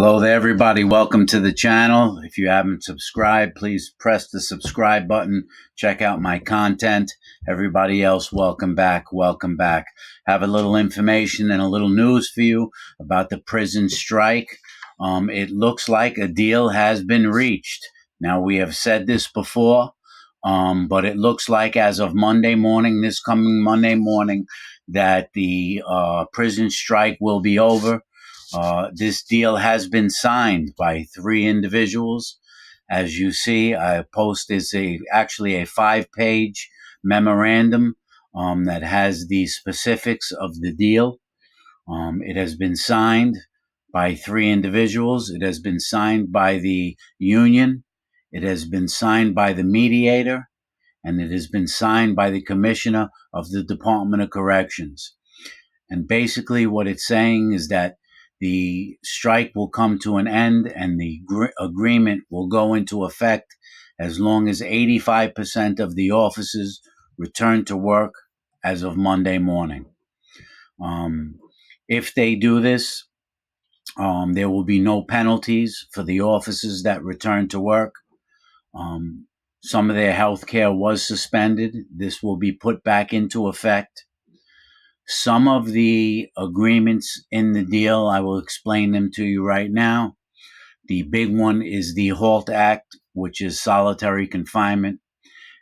Hello there, everybody. Welcome to the channel. If you haven't subscribed, please press the subscribe button. Check out my content. Everybody else, welcome back. Welcome back. Have a little information and a little news for you about the prison strike. It looks like a deal has been reached. Now, we have said this before, but it looks like as of Monday morning, this coming Monday morning, that the prison strike will be over. This deal has been signed by 3 individuals. As you see, I post is actually a 5-page memorandum that has the specifics of the deal. It has been signed by 3 individuals. It has been signed by the union. It has been signed by the mediator, and it has been signed by the commissioner of the Department of Corrections. And basically what it's saying is that the strike will come to an end and the agreement will go into effect as long as 85% of the officers return to work as of Monday morning. If they do this, there will be no penalties for the officers that return to work. Some of their health care was suspended. This will be put back into effect. Some of the agreements in the deal, I will explain them to you right now. The big one is the HALT Act, which is solitary confinement.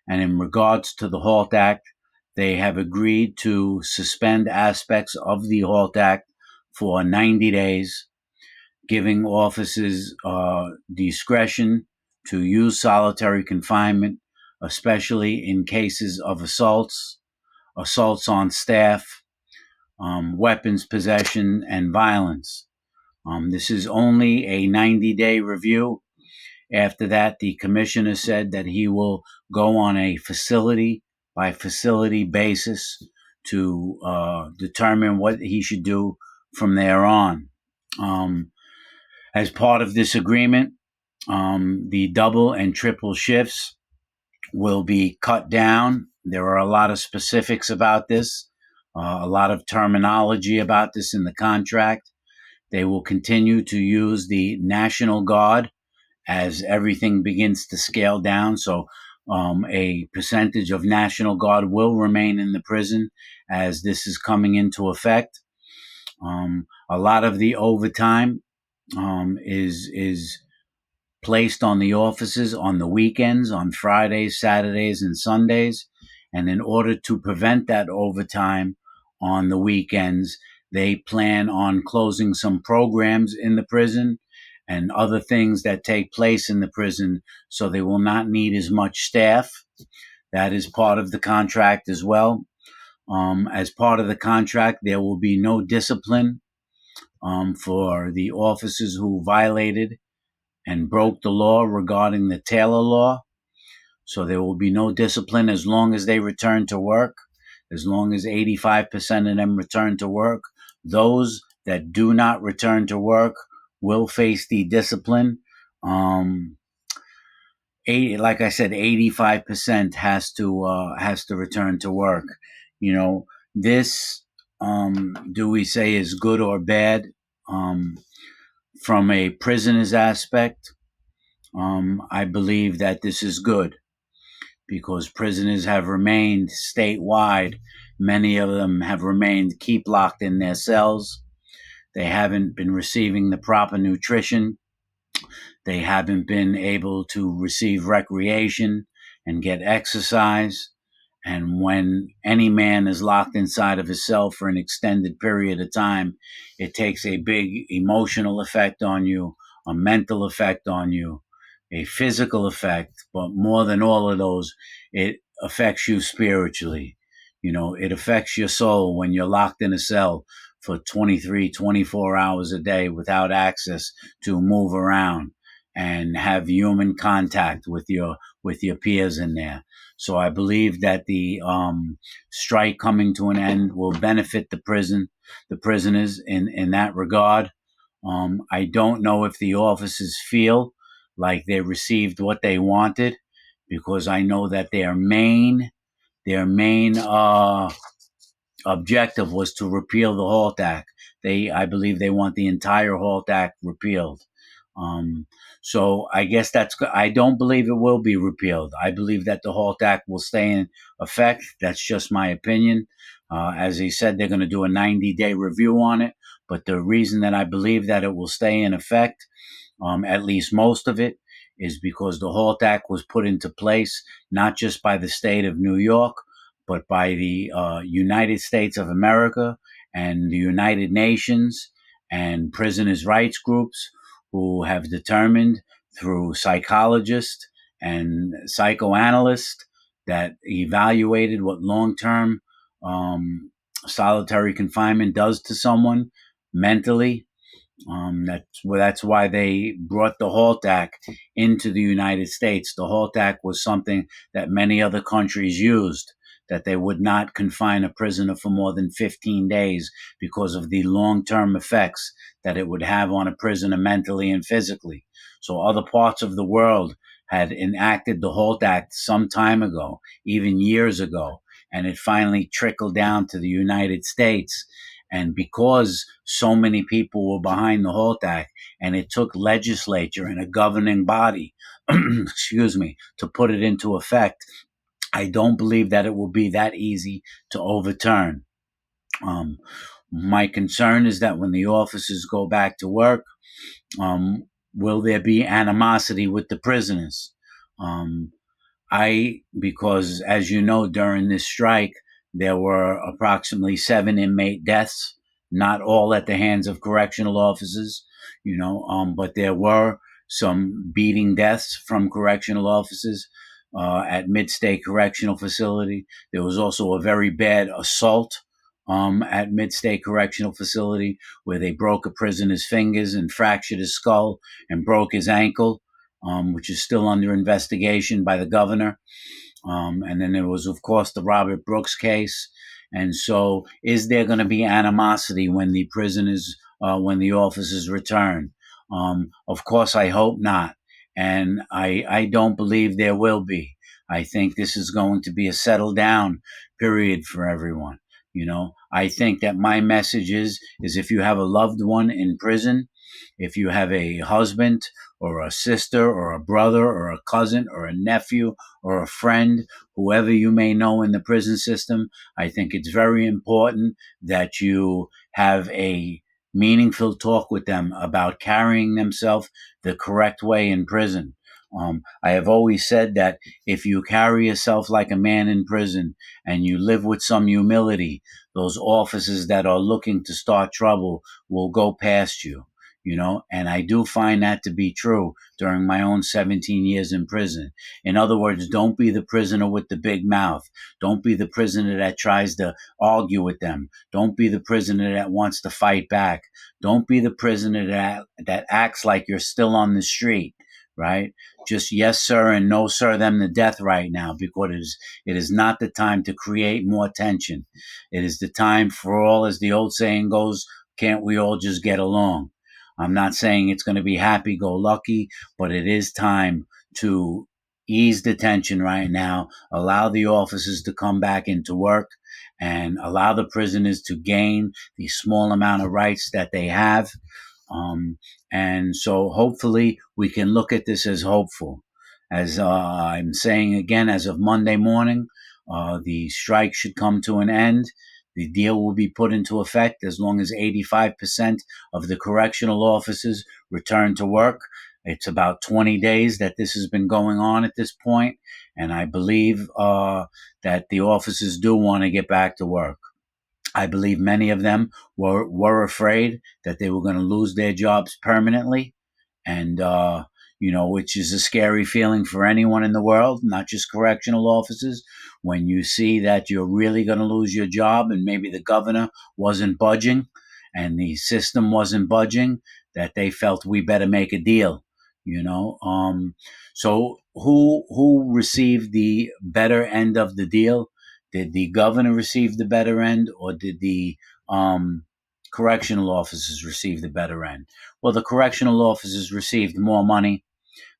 And in regards to the HALT Act, they have agreed to suspend aspects of the HALT Act for 90 days, giving officers discretion to use solitary confinement, especially in cases of assaults on staff, weapons possession, and violence. This is only a 90-day review. After that, the commissioner said that he will go on a facility-by-facility basis to determine what he should do from there on. As part of this agreement, the double and triple shifts will be cut down. There are a lot of specifics about this. A lot of terminology about this in the contract. They will continue to use the National Guard as everything begins to scale down. So a percentage of National Guard will remain in the prison as this is coming into effect. A lot of the overtime is placed on the officers on the weekends, on Fridays, Saturdays, and Sundays. And in order to prevent that overtime on the weekends, they plan on closing some programs in the prison and other things that take place in the prison, so they will not need as much staff. That is part of the contract as well. As part of the contract, there will be no discipline for the officers who violated and broke the law regarding the Taylor Law. So there will be no discipline as long as they return to work, as long as 85% of them return to work. Those that do not return to work will face the discipline. Like I said, 85% has to return to work. You know, this do we say is good or bad? From a prisoner's aspect, I believe that this is good because prisoners have remained statewide. Many of them have remained keep locked in their cells. They haven't been receiving the proper nutrition. They haven't been able to receive recreation and get exercise. And when any man is locked inside of his cell for an extended period of time, it takes a big emotional effect on you, a mental effect on you, a physical effect, but more than all of those, it affects you spiritually. You know, it affects your soul when you're locked in a cell for 23, 24 hours a day without access to move around and have human contact with your peers in there. So I believe that the strike coming to an end will benefit the prisoners in that regard. I don't know if the officers feel like they received what they wanted, because I know that their main objective was to repeal the HALT Act. I believe they want the entire HALT Act repealed. Um, so I guess I don't believe it will be repealed. I believe that the HALT Act will stay in effect. That's just my opinion. As he said, they're going to do a 90-day review on it. But the reason that I believe that it will stay in effect, at least most of it, is because the HALT Act was put into place not just by the state of New York, but by the United States of America and the United Nations and prisoners' rights groups who have determined through psychologists and psychoanalysts that evaluated what long-term um, solitary confinement does to someone mentally. That's why they brought the HALT Act into the United States. The HALT Act was something that many other countries used, that they would not confine a prisoner for more than 15 days because of the long-term effects that it would have on a prisoner mentally and physically. So other parts of the world had enacted the HALT Act some time ago, even years ago, and it finally trickled down to the United States. And because so many people were behind the HALT Act, and it took legislature and a governing body, excuse me, to put it into effect, I don't believe that it will be that easy to overturn. Um, my concern is that when the officers go back to work, will there be animosity with the prisoners? Um, because as you know, during this strike, there were approximately 7 inmate deaths, not all at the hands of correctional officers, but there were some beating deaths from correctional officers at Mid-State Correctional Facility. There was also a very bad assault at Mid-State Correctional Facility where they broke a prisoner's fingers and fractured his skull and broke his ankle, which is still under investigation by the governor. And then there was, of course, the Robert Brooks case. And so, is there going to be animosity when the prisoners, when the officers return? Of course, I hope not. And I don't believe there will be. I think this is going to be a settle down period for everyone. I think that my message is if you have a loved one in prison, if you have a husband or a sister or a brother or a cousin or a nephew or a friend, whoever you may know in the prison system, I think it's very important that you have a meaningful talk with them about carrying themselves the correct way in prison. I have always said that if you carry yourself like a man in prison and you live with some humility, those officers that are looking to start trouble will go past you. And I do find that to be true during my own 17 years in prison. In other words, don't be the prisoner with the big mouth. Don't be the prisoner that tries to argue with them. Don't be the prisoner that wants to fight back. Don't be the prisoner that acts like you're still on the street, right? Just yes, sir, and no, sir, them to death right now, because it is not the time to create more tension. It is the time for all, as the old saying goes, can't we all just get along? I'm not saying it's going to be happy go lucky, but it is time to ease the tension right now, allow the officers to come back into work, and allow the prisoners to gain the small amount of rights that they have. And so hopefully we can look at this as hopeful. As I'm saying again, as of Monday morning, the strike should come to an end. The deal will be put into effect as long as 85% of the correctional officers return to work. It's about 20 days that this has been going on at this point, and I believe that the officers do want to get back to work. I believe many of them were afraid that they were going to lose their jobs permanently, and which is a scary feeling for anyone in the world, not just correctional officers. When you see that you're really going to lose your job, and maybe the governor wasn't budging, and the system wasn't budging, that they felt we better make a deal. So who received the better end of the deal? Did the governor receive the better end, or did the correctional officers receive the better end? Well, the correctional officers received more money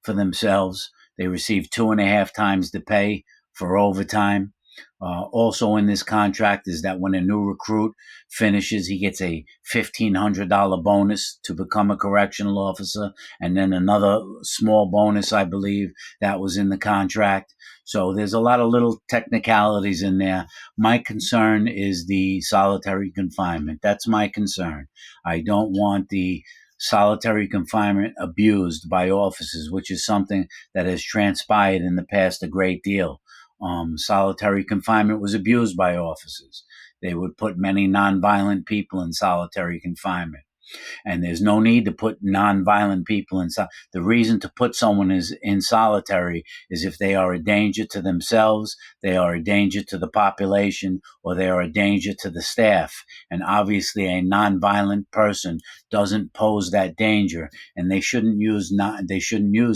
for themselves. They received 2.5 times the pay for overtime. Also in this contract is that when a new recruit finishes, he gets a $1,500 bonus to become a correctional officer, and then another small bonus, I believe, that was in the contract. So there's a lot of little technicalities in there. My concern is the solitary confinement. That's my concern. I don't want the solitary confinement abused by officers, which is something that has transpired in the past a great deal. Solitary confinement was abused by officers. They would put many nonviolent people in solitary confinement, and there's no need to put non-violent people in. The reason to put someone is in solitary is if they are a danger to themselves, they are a danger to the population, or they are a danger to the staff. And obviously, a non-violent person doesn't pose that danger, and they shouldn't use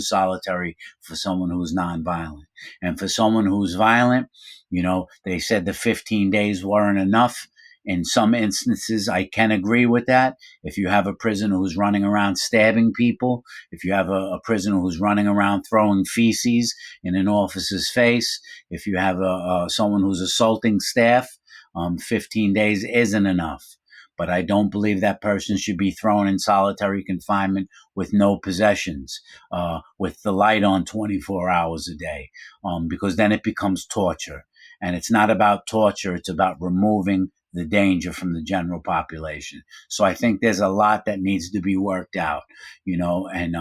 solitary for someone who's non-violent. And for someone who's violent, they said the 15 days weren't enough. In some instances, I can agree with that. If you have a prisoner who's running around stabbing people, if you have a prisoner who's running around throwing feces in an officer's face, if you have someone who's assaulting staff, 15 days isn't enough. But I don't believe that person should be thrown in solitary confinement with no possessions, with the light on 24 hours a day, because then it becomes torture. And it's not about torture, it's about removing the danger from the general population. So I think there's a lot that needs to be worked out, and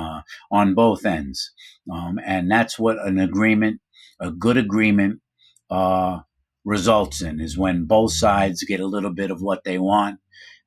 on both ends. And that's what a good agreement, uh, results in, is when both sides get a little bit of what they want.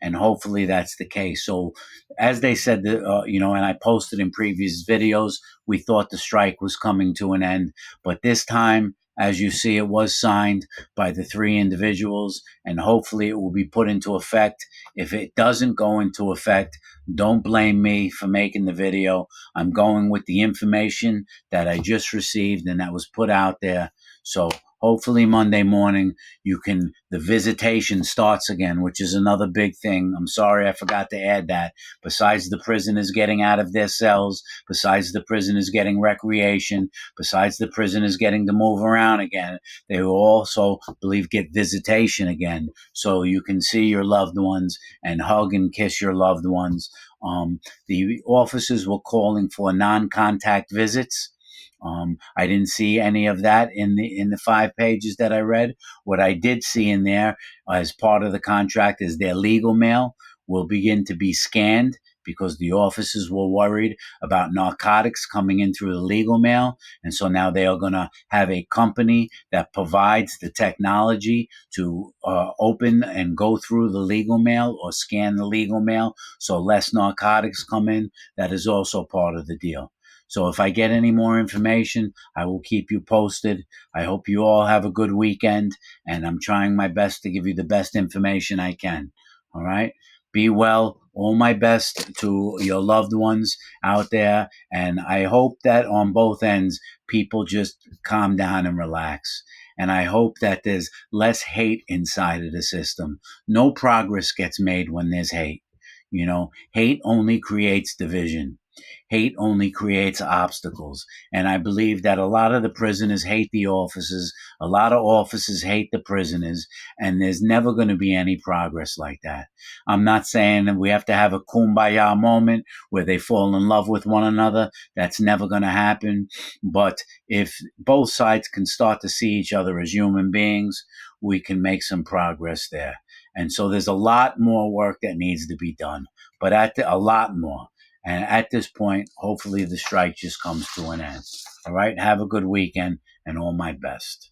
And hopefully that's the case. So, as they said, and I posted in previous videos, we thought the strike was coming to an end. But this time, as you see, it was signed by the three individuals, and hopefully it will be put into effect. If it doesn't go into effect, don't blame me for making the video. I'm going with the information that I just received and that was put out there. So hopefully Monday morning the visitation starts again, which is another big thing. I'm sorry I forgot to add that. Besides the prisoners getting out of their cells, besides the prisoners getting recreation, besides the prisoners getting to move around again, they will also, believe, get visitation again. So you can see your loved ones and hug and kiss your loved ones. The officers were calling for non-contact visits. I didn't see any of that in the 5 pages that I read. What I did see in there, as part of the contract, is their legal mail will begin to be scanned, because the officers were worried about narcotics coming in through the legal mail. And so now they are going to have a company that provides the technology to open and go through the legal mail or scan the legal mail so less narcotics come in. That is also part of the deal. So if I get any more information, I will keep you posted. I hope you all have a good weekend, and I'm trying my best to give you the best information I can. All right? Be well. All my best to your loved ones out there. And I hope that on both ends, people just calm down and relax. And I hope that there's less hate inside of the system. No progress gets made when there's hate. Hate only creates division. Hate only creates obstacles. And I believe that a lot of the prisoners hate the officers. A lot of officers hate the prisoners. And there's never going to be any progress like that. I'm not saying that we have to have a kumbaya moment where they fall in love with one another. That's never going to happen. But if both sides can start to see each other as human beings, we can make some progress there. And so there's a lot more work that needs to be done, but a lot more. And at this point, hopefully the strike just comes to an end. All right. Have a good weekend and all my best.